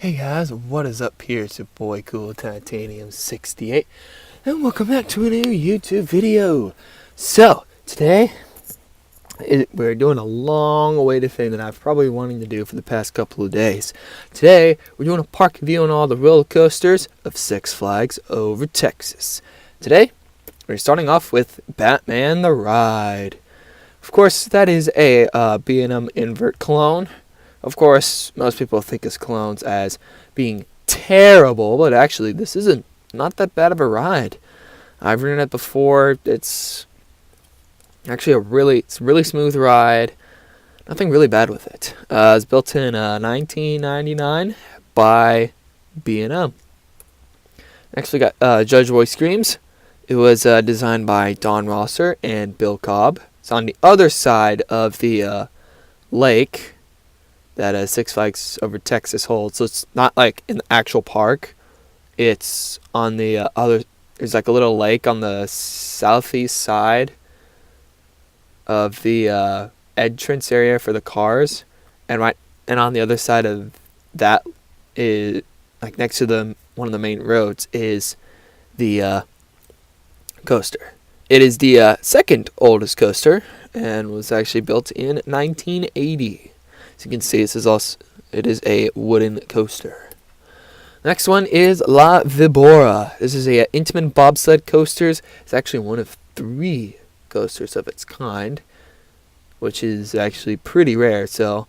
Hey guys, what is up here? It's your boy Cool Titanium 68 and welcome back to a new YouTube video. So, today we're doing a long awaited thing that I've probably wanting to do for the past couple of days. Today, we're doing a park review on all the roller coasters of Six Flags over Texas. Today, we're starting off with Batman the Ride. Of course, that is a B&M invert clone. Of course, most people think of clones as being terrible, but actually this isn't not that bad of a ride. I've ridden it before. It's actually a really smooth ride. Nothing really bad with it. It's built in 1999 by B&M. Next we got Judge Roy Screams. It was designed by Don Rosser and Bill Cobb. It's on the other side of the lake that Six Flags over Texas holds. So it's not like in the actual park. It's on the other. There's like a little lake on the southeast side of the entrance area for the cars, and on the other side of that is like next to one of the main roads is the coaster. It is the second oldest coaster and was actually built in 1980. As you can see, it is a wooden coaster. Next one is La Vibora. This is a Intamin bobsled coasters. It's actually one of 3 coasters of its kind, which is actually pretty rare. So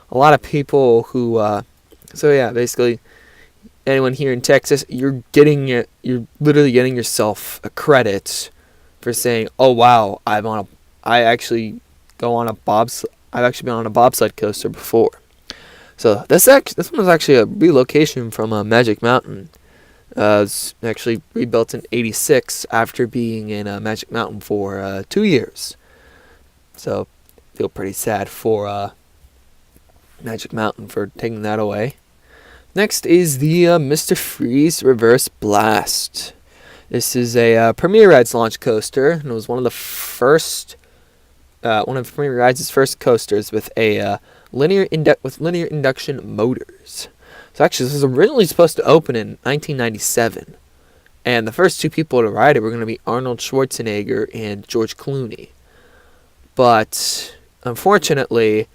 a lot of people who basically anyone here in Texas, you're literally getting yourself a credit for saying, "Oh wow, I actually go on a bobsled. I've actually been on a bobsled coaster before." So this one was actually a relocation from Magic Mountain. It's actually rebuilt in '86 after being in Magic Mountain for 2 years. So I feel pretty sad for Magic Mountain for taking that away. Next is the Mr. Freeze Reverse Blast. This is a Premier Rides launch coaster, and it was one of Premier Rides' first coasters with a linear induction motors. So actually, this was originally supposed to open in 1997, and the first 2 people to ride it were going to be Arnold Schwarzenegger and George Clooney. But unfortunately,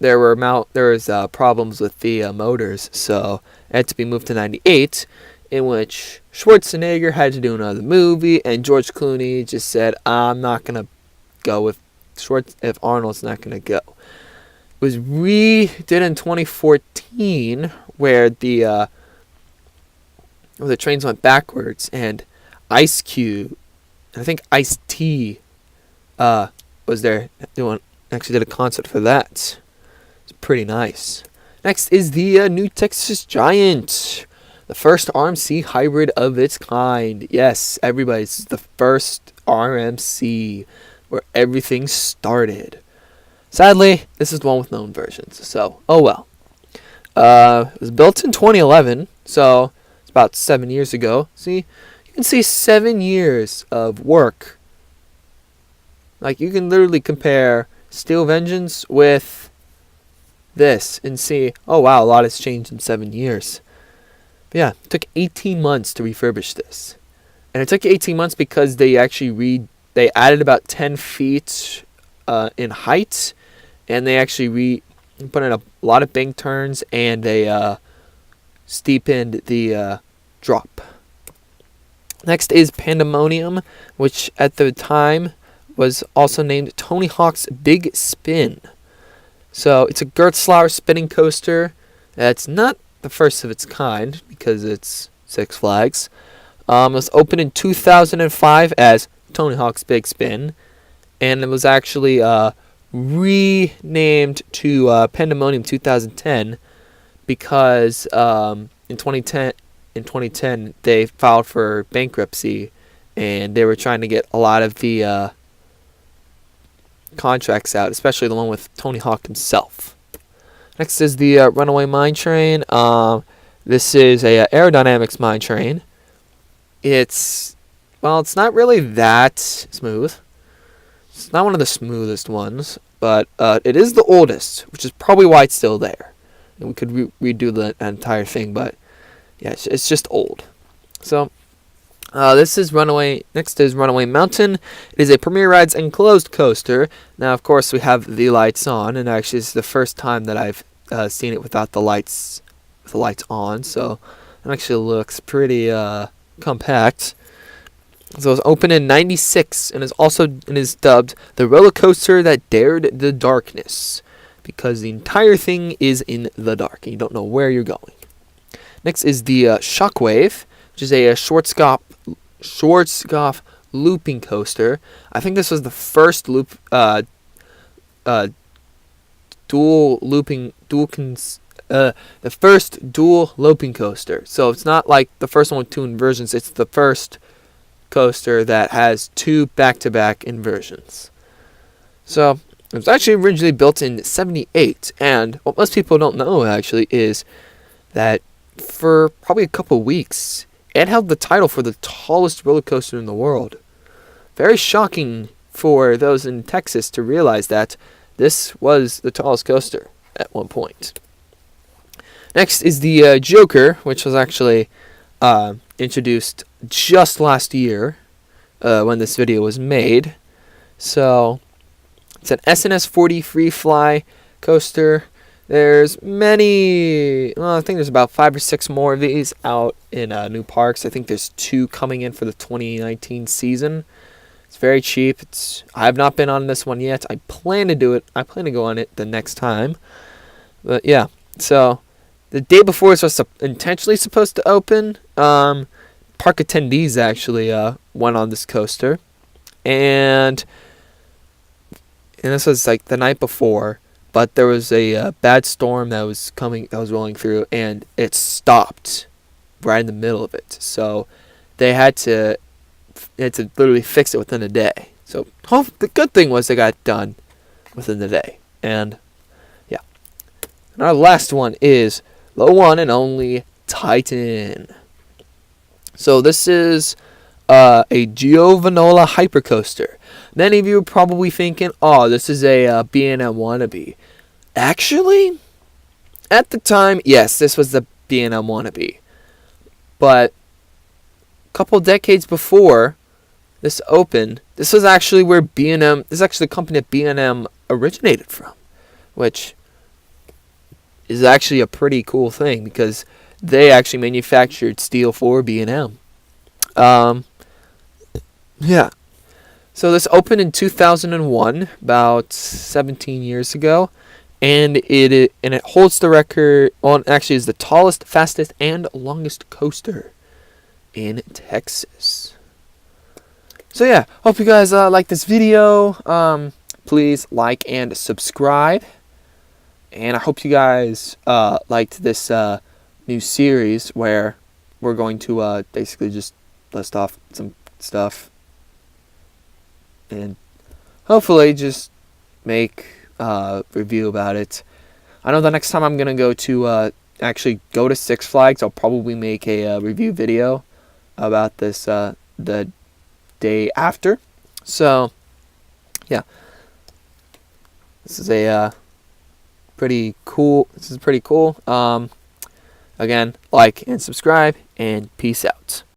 there was problems with the motors, so it had to be moved to '98, in which Schwarzenegger had to do another movie, and George Clooney just said, "I'm not gonna go with if Arnold's not gonna go." It was redid in 2014, where the trains went backwards, and Ice Cube, and I think Ice-T, was there actually did a concert for that. It's pretty nice. Next is the New Texas Giant, the first RMC hybrid of its kind. Yes, everybody's the first RMC where everything started. Sadly, this is the one with known versions, so oh well. It was built in 2011, so it's about 7 years ago. See, you can see 7 years of work. Like, you can literally compare Steel Vengeance with this and see, oh wow, a lot has changed in 7 years. But yeah, it took 18 months to refurbish this. And it took 18 months because they added about 10 feet in height, and they actually put in a lot of bank turns, and they steepened the drop. Next is Pandemonium, which at the time was also named Tony Hawk's Big Spin. So it's a Gertzlauer spinning coaster. That's not the first of its kind because it's Six Flags. It was opened in 2005 as Tony Hawk's Big Spin, and it was actually renamed to Pandemonium 2010 because in 2010 they filed for bankruptcy, and they were trying to get a lot of the contracts out, especially the one with Tony Hawk himself. Next is the Runaway Mine Train. This is a aerodynamics mine train. It's not really that smooth. It's not one of the smoothest ones, but it is the oldest, which is probably why it's still there. we could redo the entire thing, but yeah, it's just old. So this is Runaway. Next is Runaway Mountain. It is a Premier Rides enclosed coaster. Now, of course, we have the lights on, and actually, it's the first time that I've seen it without the lights on. So it actually looks pretty compact. So it was opened in '96 and is dubbed the roller coaster that dared the darkness, because the entire thing is in the dark and you don't know where you're going. Next is the Shockwave, which is a Schwarzkopf looping coaster. I think this was the first the first dual looping coaster. So it's not like the first one with two inversions. It's the first coaster that has two back-to-back inversions. So it was actually originally built in '78, and what most people don't know actually is that for probably a couple weeks it held the title for the tallest roller coaster in the world. Very shocking for those in Texas to realize that this was the tallest coaster at one point. Next is the Joker, which was actually introduced just last year when this video was made. So it's an SNS 40 free fly coaster. There's many, I think there's about 5 or 6 more of these out in new parks. I think there's 2 coming in for the 2019 season. It's very cheap. I have not been on this one yet. I plan to do it. I plan to go on it the next time. But yeah, so the day before it was intentionally supposed to open, park attendees actually went on this coaster, and this was like the night before, but there was a bad storm that was rolling through, and it stopped right in the middle of it. So they had to literally fix it within a day. So the good thing was they got it done within the day. And yeah, and our last one is the one and only Titan. So this is a Giovanola Hypercoaster. Many of you are probably thinking, oh, this is a B&M wannabe. Actually, at the time, yes, this was the B&M wannabe. But a couple decades before this opened, this was actually where B&M, this is actually the company that B&M originated from, which is actually a pretty cool thing because they actually manufactured steel for B&M. Yeah. So this opened in 2001, about 17 years ago, and it holds the record on, actually is the tallest, fastest, and longest coaster in Texas. So yeah, hope you guys like this video. Please like and subscribe. And I hope you guys liked this new series where we're going to basically just list off some stuff and hopefully just make a review about it. I know the next time I'm going to go to actually go to Six Flags, I'll probably make a review video about this the day after. So yeah, this is a pretty cool. Again, like and subscribe, and peace out.